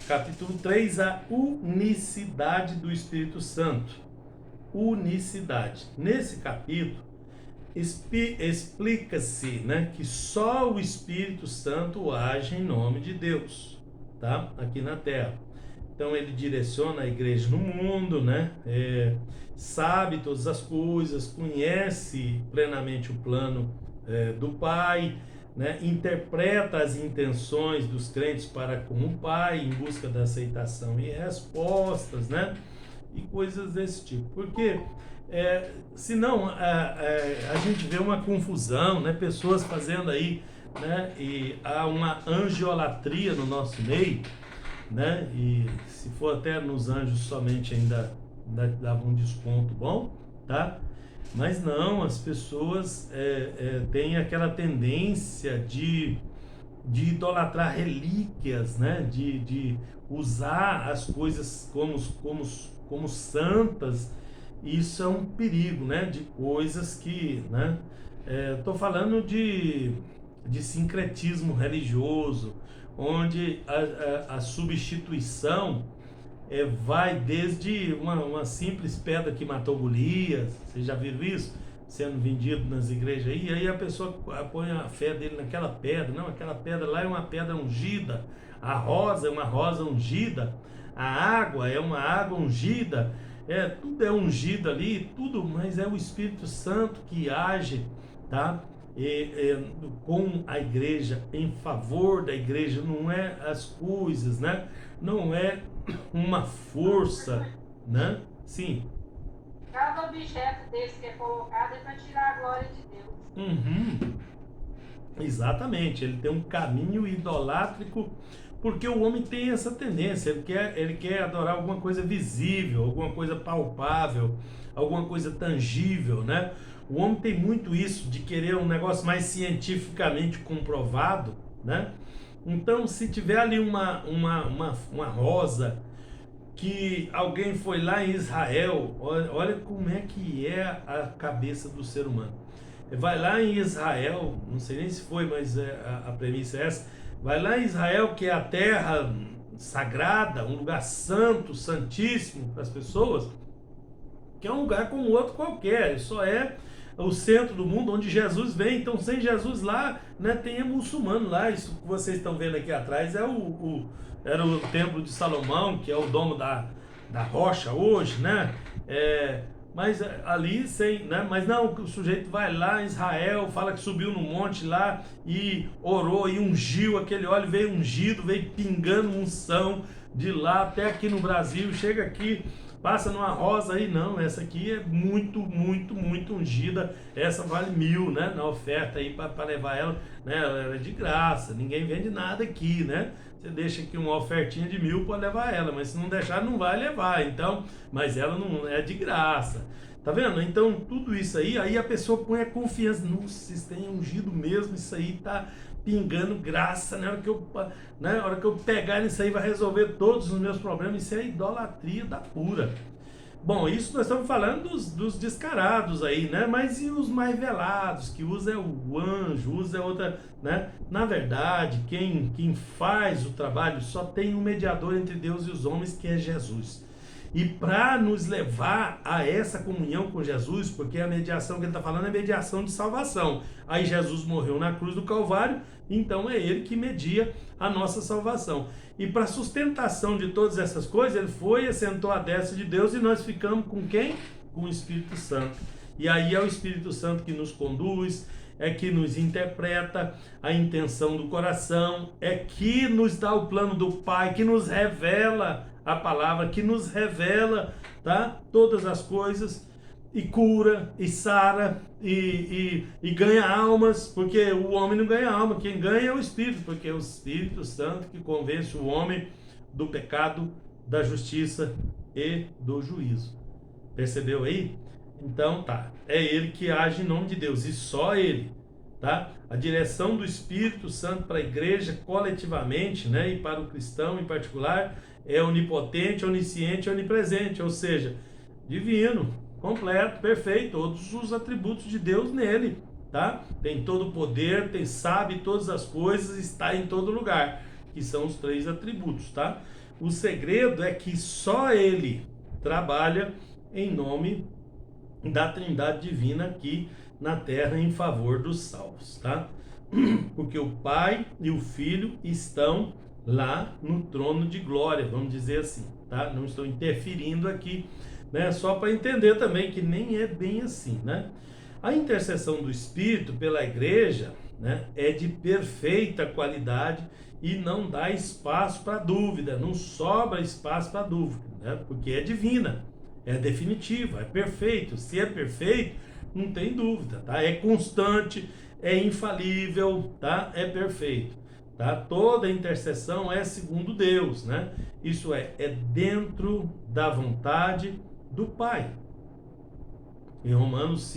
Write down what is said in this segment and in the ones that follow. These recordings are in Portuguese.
Capítulo 3, a unicidade do Espírito Santo. Unicidade. Nesse capítulo, explica-se, né, que só o Espírito Santo age em nome de Deus, tá? Aqui na Terra. Então ele direciona a igreja no mundo, né? Sabe todas as coisas, conhece plenamente o plano do Pai, né? Interpreta as intenções dos crentes para com o Pai, em busca da aceitação e respostas, né? E coisas desse tipo. Porque senão a gente vê uma confusão, né? Pessoas fazendo aí, né? E há uma angiolatria no nosso meio, né? E se for até nos anjos somente ainda dava um desconto bom, tá? Mas não, as pessoas têm aquela tendência de idolatrar relíquias, né? De usar as coisas como santas. Isso é um perigo, né? De coisas que, né? Estou falando de sincretismo religioso, onde a substituição vai desde uma simples pedra que matou Golias. Vocês já viram isso? Sendo vendido nas igrejas aí, e aí a pessoa põe a fé dele naquela pedra. Não, aquela pedra lá é uma pedra ungida, a rosa é uma rosa ungida, a água é uma água ungida, tudo é ungido ali, tudo, mas é o Espírito Santo que age, tá? Com a igreja, em favor da igreja, não é as coisas, né? Não é uma força, né? Sim. Cada objeto desse que é colocado é para tirar a glória de Deus. Uhum. Exatamente, ele tem um caminho idolátrico, porque o homem tem essa tendência, ele quer adorar alguma coisa visível, alguma coisa palpável, alguma coisa tangível, né? O homem tem muito isso de querer um negócio mais cientificamente comprovado, né? Então, se tiver ali uma rosa que alguém foi lá em Israel, olha como é que é a cabeça do ser humano. Vai lá em Israel, não sei nem se foi, mas a premissa é essa. Vai lá em Israel, que é a terra sagrada, um lugar santo, santíssimo para as pessoas, que é um lugar como outro qualquer, só é o centro do mundo onde Jesus vem. Então, sem Jesus lá, né, tem muçulmano lá. Isso que vocês estão vendo aqui atrás era o templo de Salomão, que é o domo da rocha hoje, né? Mas ali sem, né? Mas não, o sujeito vai lá em Israel, fala que subiu no monte lá e orou e ungiu aquele óleo, veio ungido, veio pingando unção de lá até aqui no Brasil, chega aqui, passa numa rosa aí, não, essa aqui é muito, muito, muito ungida, essa vale 1.000, né, na oferta aí para levar ela, né, ela é de graça, ninguém vende nada aqui, né, você deixa aqui uma ofertinha de 1.000 para levar ela, mas se não deixar não vai levar, então, mas ela não é de graça. Tá vendo? Então, tudo isso aí a pessoa põe a confiança. Nossa, isso tem ungido mesmo, isso aí tá pingando graça, né? Na hora que eu pegar nisso aí vai resolver todos os meus problemas. Isso é idolatria da pura. Bom, isso nós estamos falando dos descarados aí, né? Mas e os mais velados, que usa o anjo, usa outra, né? Na verdade, quem faz o trabalho só tem um mediador entre Deus e os homens, que é Jesus. E para nos levar a essa comunhão com Jesus, porque a mediação que ele está falando é mediação de salvação. Aí Jesus morreu na cruz do Calvário, então é ele que media a nossa salvação. E para sustentação de todas essas coisas, ele foi e assentou à destra de Deus, e nós ficamos com quem? Com o Espírito Santo. E aí é o Espírito Santo que nos conduz, é que nos interpreta a intenção do coração, é que nos dá o plano do Pai, que nos revela a palavra, que nos revela, tá, todas as coisas, e cura, e sara, e ganha almas, porque o homem não ganha alma, quem ganha é o Espírito, porque é o Espírito Santo que convence o homem do pecado, da justiça e do juízo. Percebeu aí? Então tá, é ele que age em nome de Deus, e só ele, tá? A direção do Espírito Santo para a igreja coletivamente, né, e para o cristão em particular, é onipotente, onisciente, onipresente, ou seja, divino, completo, perfeito, todos os atributos de Deus nele, tá? Tem todo o poder, sabe todas as coisas, está em todo lugar, que são os 3 atributos, tá? O segredo é que só ele trabalha em nome da Trindade Divina aqui na Terra em favor dos salvos, tá? Porque o Pai e o Filho estão lá no trono de glória, vamos dizer assim, tá? Não estou interferindo aqui, né? Só para entender também que nem é bem assim, né? A intercessão do Espírito pela igreja, né, é de perfeita qualidade e não dá espaço para dúvida, não sobra espaço para dúvida, né? Porque é divina, é definitiva, é perfeito. Se é perfeito, não tem dúvida, tá? É constante, é infalível, tá? É perfeito, tá? Toda intercessão é segundo Deus, né? Isso é dentro da vontade do Pai. Em Romanos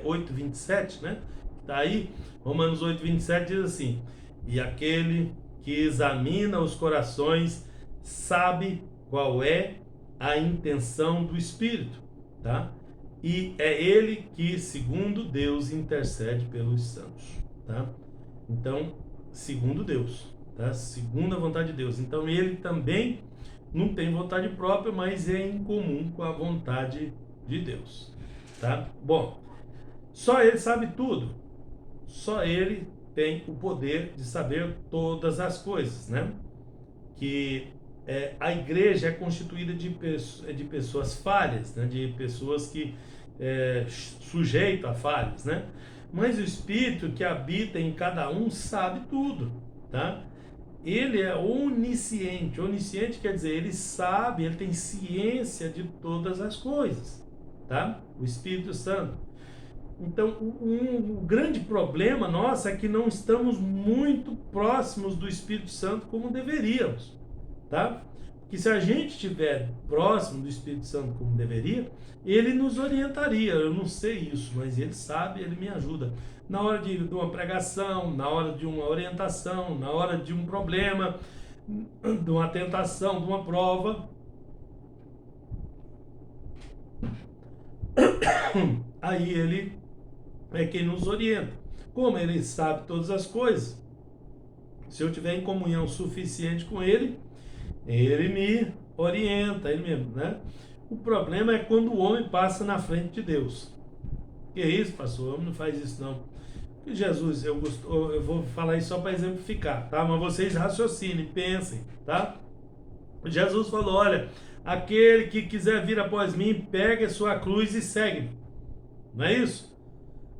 8, 27, né? Tá aí, Romanos 8, 27 diz assim: e aquele que examina os corações sabe qual é a intenção do Espírito, tá? E é ele que, segundo Deus, intercede pelos santos, tá? Então, segundo Deus, tá? Segundo a vontade de Deus. Então, ele também não tem vontade própria, mas é em comum com a vontade de Deus, tá? Bom, só ele sabe tudo. Só ele tem o poder de saber todas as coisas, né? Que a igreja é constituída de pessoas falhas, né? De pessoas que sujeitam a falhas, né? Mas o Espírito que habita em cada um sabe tudo, tá? Ele é onisciente. Onisciente quer dizer, ele sabe, ele tem ciência de todas as coisas, tá? O Espírito Santo. Então, o grande problema nosso é que não estamos muito próximos do Espírito Santo como deveríamos, tá? Que se a gente estiver próximo do Espírito Santo como deveria, ele nos orientaria. Eu não sei isso, mas ele sabe, ele me ajuda. Na hora de uma pregação, na hora de uma orientação, na hora de um problema, de uma tentação, de uma prova. Aí ele é quem nos orienta. Como ele sabe todas as coisas, se eu tiver em comunhão suficiente com ele, ele me orienta, ele mesmo, né? O problema é quando o homem passa na frente de Deus. Que isso, pastor? O homem não faz isso, não. Porque Jesus, eu vou falar isso só para exemplificar, tá? Mas vocês raciocinem, pensem, tá? Jesus falou, olha, aquele que quiser vir após mim, pegue a sua cruz e segue-me. Não é isso?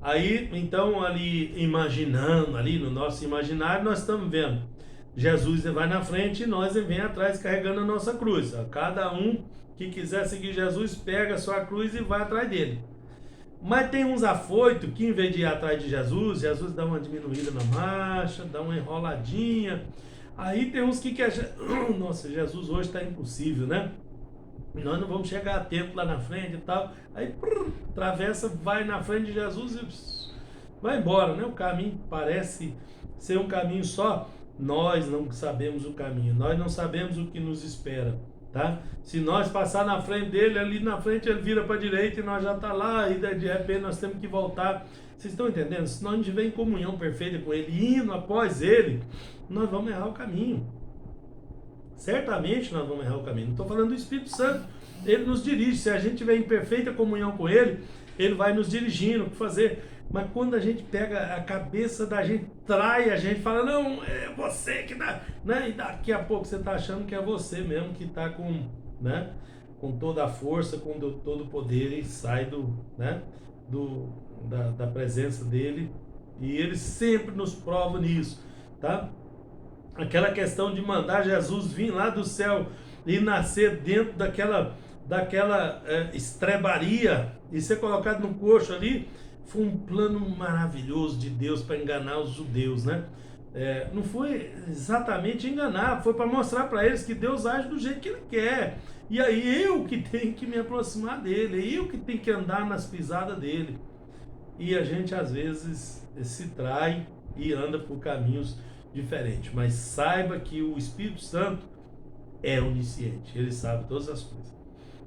Aí, então, ali, imaginando, ali no nosso imaginário, nós estamos vendo Jesus vai na frente e nós vem atrás carregando a nossa cruz. Cada um que quiser seguir Jesus, pega a sua cruz e vai atrás dele. Mas tem uns afoitos que, em vez de ir atrás de Jesus, Jesus dá uma diminuída na marcha, dá uma enroladinha. Aí tem uns que querem... Nossa, Jesus hoje está impossível, né? Nós não vamos chegar a tempo lá na frente e tal. Aí atravessa, vai na frente de Jesus e vai embora, né? O caminho parece ser um caminho só. Nós não sabemos o caminho, nós não sabemos o que nos espera, tá? Se nós passar na frente dele, ali na frente ele vira para a direita e nós já tá lá e de repente nós temos que voltar. Vocês estão entendendo? Se nós não tiver em comunhão perfeita com ele, indo após ele, nós vamos errar o caminho. Certamente nós vamos errar o caminho. Não estou falando do Espírito Santo. Ele nos dirige. Se a gente tiver em perfeita comunhão com ele, ele vai nos dirigindo o que fazer. Mas quando a gente pega a cabeça da gente, trai a gente, fala, não, é você que dá, né? E daqui a pouco você está achando que é você mesmo que está com, né? Com toda a força, com todo o poder e sai da presença dele. E ele sempre nos prova nisso, tá? Aquela questão de mandar Jesus vir lá do céu e nascer dentro daquela estrebaria e ser colocado no coxo ali, foi um plano maravilhoso de Deus para enganar os judeus, né? Não foi exatamente enganar, foi para mostrar para eles que Deus age do jeito que Ele quer. E aí eu que tenho que me aproximar dele, eu que tenho que andar nas pisadas dele. E a gente às vezes se trai e anda por caminhos diferentes. Mas saiba que o Espírito Santo é onisciente, ele sabe todas as coisas.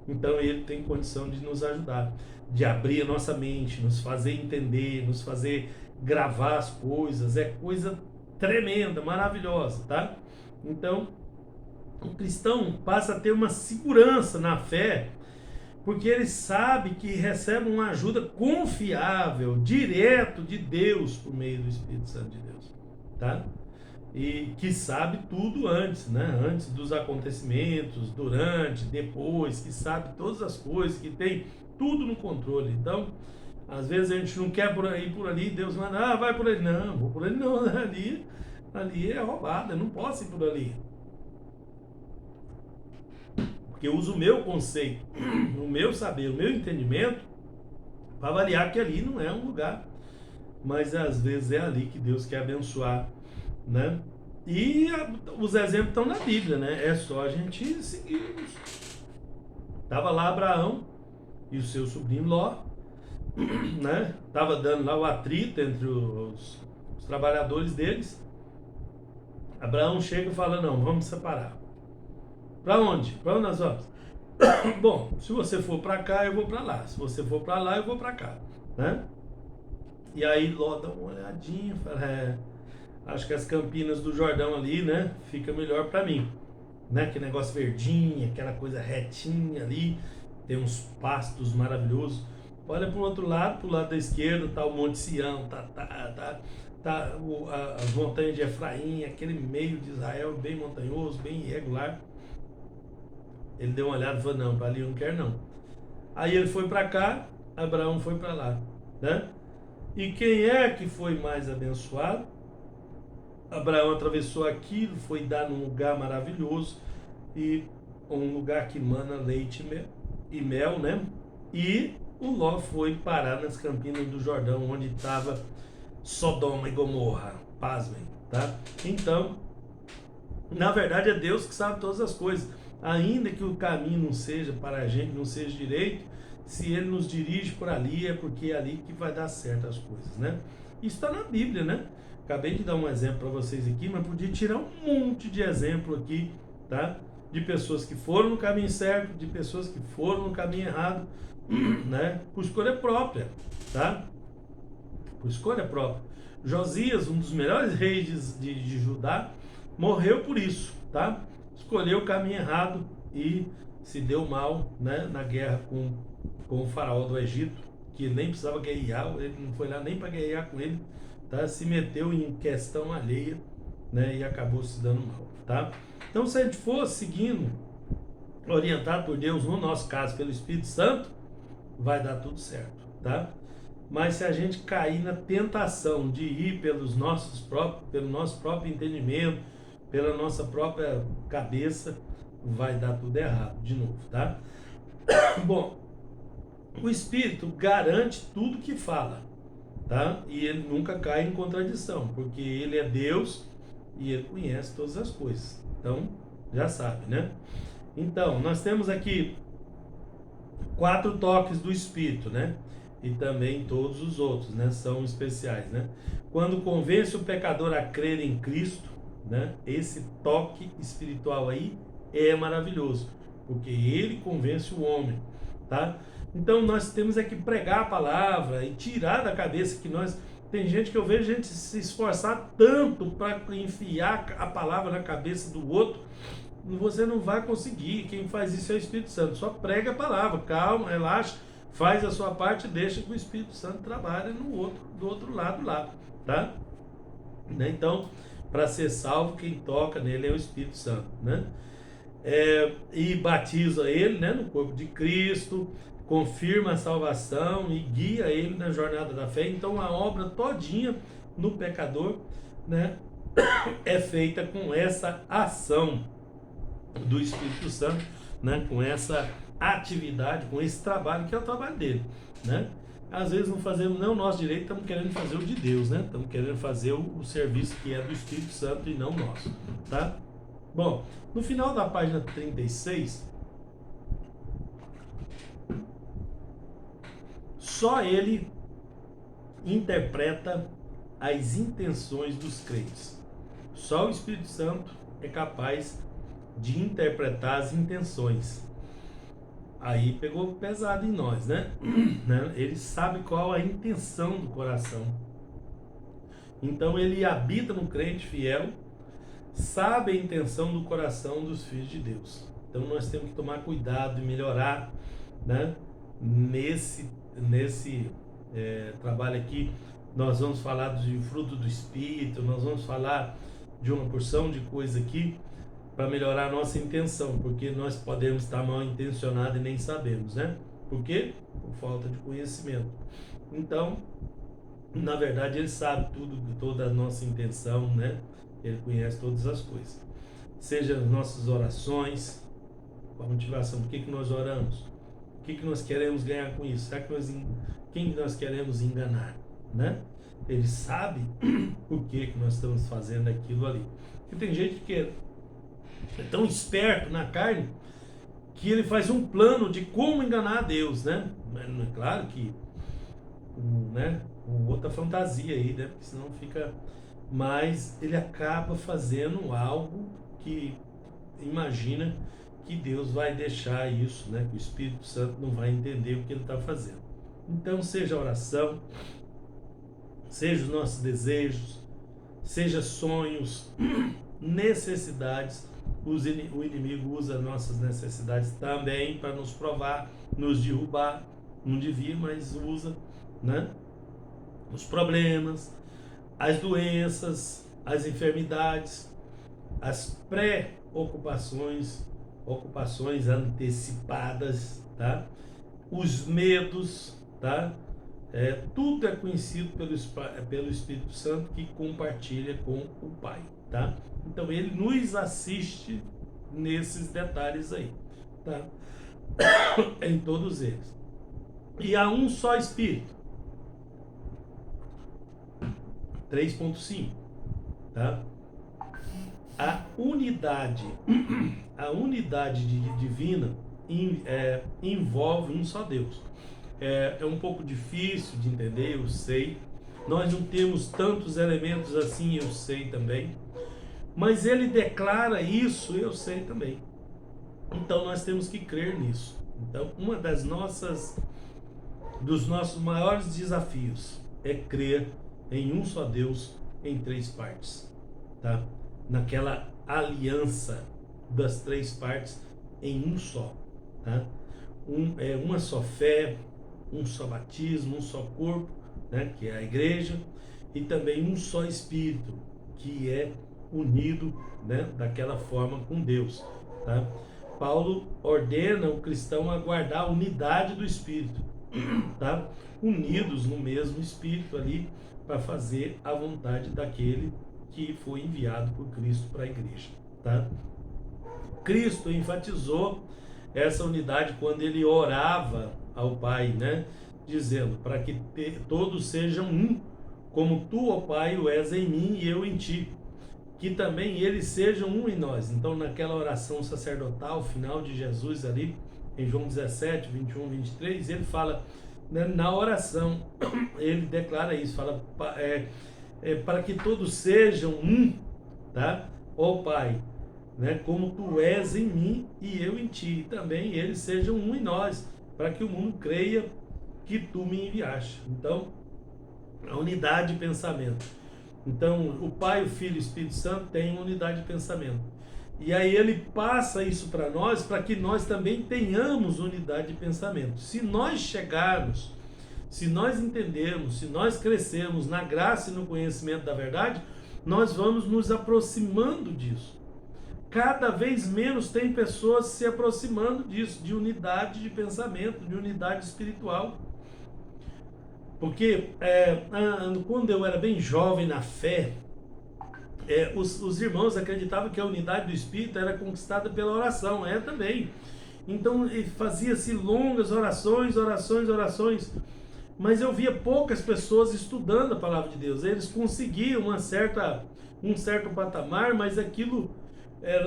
Então ele tem condição de nos ajudar, de abrir a nossa mente, nos fazer entender, nos fazer gravar as coisas. É coisa tremenda, maravilhosa, tá? Então O cristão passa a ter uma segurança na fé, porque ele sabe que recebe uma ajuda confiável, direto de Deus, por meio do Espírito Santo de Deus, tá? E que sabe tudo antes, né? Antes dos acontecimentos, durante, depois, que sabe todas as coisas, que tem tudo no controle. Então, às vezes a gente não quer ir por ali, Deus manda, vai por ali. Não, vou por ali não, ali é roubada, eu não posso ir por ali. Porque eu uso o meu conceito, o meu saber, o meu entendimento, para avaliar que ali não é um lugar. Mas às vezes é ali que Deus quer abençoar, né? E os exemplos estão na Bíblia, né? É só a gente seguir. Tava lá Abraão e o seu sobrinho Ló, né? Tava dando lá o atrito entre os trabalhadores deles. Abraão chega e fala: não, vamos separar. Para onde? Para onde nós vamos? Bom, se você for para cá, eu vou para lá. Se você for para lá, eu vou para cá, né? E aí Ló dá uma olhadinha, fala: acho que as Campinas do Jordão ali, né, fica melhor para mim, né? Aquele negócio verdinho, aquela coisa retinha ali, tem uns pastos maravilhosos. Olha para o outro lado, pro lado da esquerda tá o Monte Sião, as montanhas de Efraim, aquele meio de Israel bem montanhoso, bem irregular. Ele deu uma olhada e falou: não, para ali eu não quero não. Aí ele foi para cá, Abraão foi para lá, né? E quem é que foi mais abençoado? Abraão atravessou aquilo, foi dar num lugar maravilhoso, e um lugar que mana leite e mel, né? E o Ló foi parar nas Campinas do Jordão, onde estava Sodoma e Gomorra. Pasmem, tá? Então, na verdade é Deus que sabe todas as coisas. Ainda que o caminho não seja para a gente, não seja direito, se Ele nos dirige por ali, é porque é ali que vai dar certo as coisas, né? Isso está na Bíblia, né? Acabei de dar um exemplo para vocês aqui, mas podia tirar um monte de exemplo aqui, tá? De pessoas que foram no caminho certo, de pessoas que foram no caminho errado, né? Por escolha própria, tá? Por escolha própria. Josias, um dos melhores reis de Judá, morreu por isso, tá? Escolheu o caminho errado e se deu mal, né, na guerra com o faraó do Egito, que nem precisava guerrear, ele não foi lá nem para guerrear com ele, tá? Se meteu em questão alheia, né, e acabou se dando mal, tá? Então, se a gente for seguindo, orientado por Deus, no nosso caso, pelo Espírito Santo, vai dar tudo certo, tá? Mas se a gente cair na tentação de ir pelo nosso próprio entendimento, pela nossa própria cabeça, vai dar tudo errado de novo, tá? Bom, o Espírito garante tudo que fala, tá? E ele nunca cai em contradição, porque ele é Deus e ele conhece todas as coisas. Então, já sabe, né? Então, nós temos aqui 4 toques do Espírito, né? E também todos os outros, né? São especiais, né? Quando convence o pecador a crer em Cristo, né? Esse toque espiritual aí é maravilhoso, porque ele convence o homem, tá? Então nós temos é que pregar a palavra e tirar da cabeça que nós... Tem gente que eu vejo gente se esforçar tanto para enfiar a palavra na cabeça do outro. Você não vai conseguir. Quem faz isso é o Espírito Santo. Só prega a palavra, calma, relaxa, faz a sua parte e deixa que o Espírito Santo trabalhe do outro lado lá, tá? Então, para ser salvo, quem toca nele é o Espírito Santo, né? E batiza ele, né, no corpo de Cristo, confirma a salvação e guia ele na jornada da fé. Então a obra todinha no pecador, né, é feita com essa ação do Espírito Santo, né, com essa atividade, com esse trabalho que é o trabalho dele, né? Às vezes não fazemos nem o nosso direito, estamos querendo fazer o de Deus, né? Estamos querendo fazer o serviço que é do Espírito Santo e não nosso, tá? Bom, no final da página 36, só ele interpreta as intenções dos crentes. Só o Espírito Santo é capaz de interpretar as intenções. Aí pegou pesado em nós, né? Ele sabe qual a intenção do coração. Então ele habita no crente fiel, sabe a intenção do coração dos filhos de Deus. Então nós temos que tomar cuidado e melhorar, né? Nesse trabalho aqui, nós vamos falar do fruto do Espírito, nós vamos falar de uma porção de coisa aqui para melhorar a nossa intenção, porque nós podemos estar mal intencionados e nem sabemos, né? Por quê? Por falta de conhecimento. Então, na verdade, ele sabe tudo, toda a nossa intenção, né? Ele conhece todas as coisas. Seja as nossas orações, a motivação, por que nós oramos? O que nós queremos ganhar com isso? Será que quem nós queremos enganar, né? Ele sabe por que nós estamos fazendo aquilo ali. Porque tem gente que é tão esperto na carne que ele faz um plano de como enganar a Deus, né? Mas é claro que, né? Outra fantasia aí, né? Porque senão fica... Mas ele acaba fazendo algo que imagina que Deus vai deixar isso, né? Que o Espírito Santo não vai entender o que ele está fazendo. Então, seja a oração, seja os nossos desejos, seja sonhos, necessidades, o inimigo usa nossas necessidades também para nos provar, nos derrubar, não devia, mas usa, né? Os problemas, as doenças, as enfermidades, as preocupações, ocupações antecipadas, tá? Os medos, tá? Tudo é conhecido pelo Espírito Santo que compartilha com o Pai, tá? Então ele nos assiste nesses detalhes aí, tá? Em todos eles. E há um só Espírito. 3.5, tá? A unidade divina envolve um só Deus. É um pouco difícil de entender, eu sei. Nós não temos tantos elementos assim, eu sei também. Mas ele declara isso, eu sei também. Então nós temos que crer nisso. Então, dos nossos maiores desafios é crer em um só Deus em três partes, tá? Naquela aliança das três partes em um só, tá? Uma só fé, um só batismo, um só corpo, né? Que é a igreja, e também um só Espírito, que é unido, né? Daquela forma com Deus, tá? Paulo ordena o cristão a guardar a unidade do Espírito, tá? Unidos no mesmo Espírito ali, para fazer a vontade daquele que foi enviado por Cristo para a igreja, tá? Cristo enfatizou essa unidade quando ele orava ao Pai, né? Dizendo, para que todos sejam um, como tu, ó Pai, o és em mim e eu em ti, que também eles sejam um em nós. Então, naquela oração sacerdotal, final de Jesus ali, em João 17, 21, 23, ele fala, né, na oração, ele declara isso, fala, para que todos sejam um, tá? Ó Pai, né, como tu és em mim e eu em ti, e também eles sejam um em nós, para que o mundo creia que tu me enviaste. Então, a unidade de pensamento. Então, o Pai, o Filho e o Espírito Santo têm uma unidade de pensamento. E aí ele passa isso para nós, para que nós também tenhamos unidade de pensamento. Se nós chegarmos, se nós entendermos, se nós crescermos na graça e no conhecimento da verdade, nós vamos nos aproximando disso. Cada vez menos tem pessoas se aproximando disso, de unidade de pensamento, de unidade espiritual. Porque quando eu era bem jovem na fé, os irmãos acreditavam que a unidade do Espírito era conquistada pela oração, também. Então fazia-se longas orações, mas eu via poucas pessoas estudando a palavra de Deus. Eles conseguiam um certo patamar, mas aquilo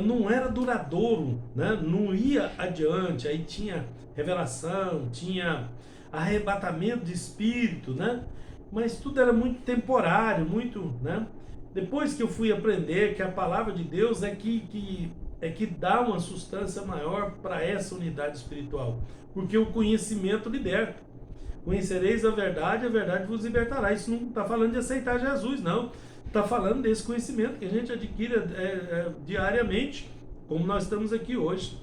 não era duradouro, né? Não ia adiante. Aí tinha revelação, tinha arrebatamento de espírito, né? Mas tudo era muito temporário, muito, né? Depois que eu fui aprender que a palavra de Deus é que dá uma substância maior para essa unidade espiritual, porque o conhecimento liberta. Conhecereis a verdade vos libertará. Isso não está falando de aceitar Jesus, não. está falando desse conhecimento que a gente adquire diariamente, como nós estamos aqui hoje,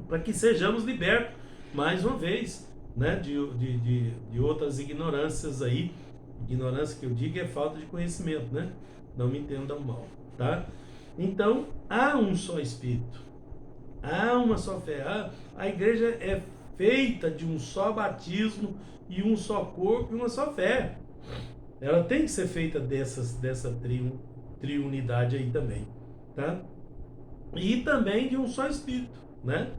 para que sejamos libertos, mais uma vez, né, de outras ignorâncias aí. Ignorância que eu digo é falta de conhecimento, né? Não me entendam mal, tá? Então, há um só Espírito, há uma só fé, a igreja é feita de um só batismo e um só corpo e uma só fé. Ela tem que ser feita dessa triunidade aí também, tá? E também de um só Espírito, né?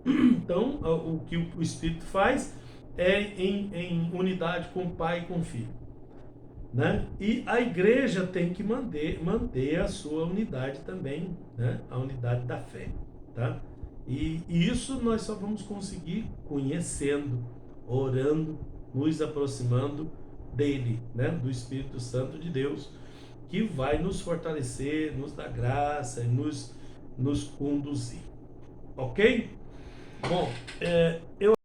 Então, o que o Espírito faz é em unidade com o Pai e com o Filho, né? E a igreja tem que manter a sua unidade também, né? A unidade da fé, tá? E isso nós só vamos conseguir conhecendo, orando, nos aproximando dele, né? Do Espírito Santo de Deus, que vai nos fortalecer, nos dar graça e nos conduzir. Ok? Bom, eu